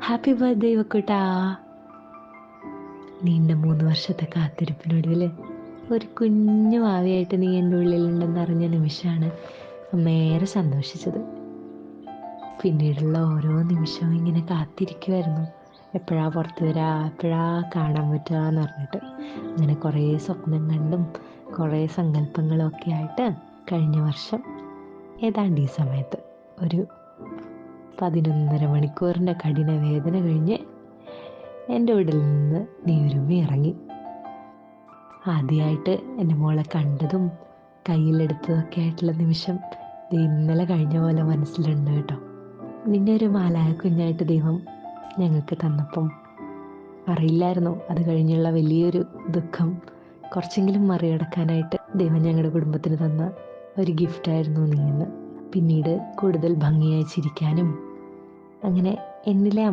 Happy birthday വക്കുട്ടാ. നീണ്ട 3 വർഷത്തെ കാത്തിരിപ്പിനൊടുവിൽ ഒരു കുഞ്ഞു ഭാവിയായിട്ട് നീ എൻ്റെ ഉള്ളിലുണ്ടെന്ന് അറിഞ്ഞ നിമിഷമാണ് അമ്മയേറെ സന്തോഷിച്ചത്. പിന്നീടുള്ള ഓരോ നിമിഷവും ഇങ്ങനെ കാത്തിരിക്കുമായിരുന്നു, എപ്പോഴാ പുറത്ത് വരാ, എപ്പോഴാ കാണാൻ പറ്റുക എന്ന് പറഞ്ഞിട്ട്. അങ്ങനെ കുറേ സ്വപ്നം കണ്ടും കുറേ സങ്കല്പങ്ങളും ഒക്കെ ആയിട്ട് കഴിഞ്ഞ വർഷം ഏതാണ്ട് ഈ സമയത്ത് ഒരു 11:30 മണിക്കൂറിൻ്റെ കഠിന വേദന കഴിഞ്ഞ് എൻ്റെ വീട്ടിൽ നിന്ന് നീ ഒരുമി ഇറങ്ങി. ആദ്യമായിട്ട് എൻ്റെ മോളെ കണ്ടതും കയ്യിലെടുത്തതൊക്കെ ആയിട്ടുള്ള നിമിഷം ഇത് ഇന്നലെ കഴിഞ്ഞ പോലെ മനസ്സിലുണ്ട് കേട്ടോ. നിന്നെ ഒരു മാലായ കുഞ്ഞായിട്ട് ദൈവം ഞങ്ങൾക്ക് തന്നപ്പം അറിയില്ലായിരുന്നു അത് കഴിഞ്ഞുള്ള വലിയൊരു ദുഃഖം കുറച്ചെങ്കിലും മറികടക്കാനായിട്ട് ദൈവം ഞങ്ങളുടെ കുടുംബത്തിന് തന്ന ഒരു ഗിഫ്റ്റായിരുന്നു നീ എന്ന്. പിന്നീട് കൂടുതൽ ഭംഗിയായി ചിരിക്കാനും അങ്ങനെ എന്നിലെ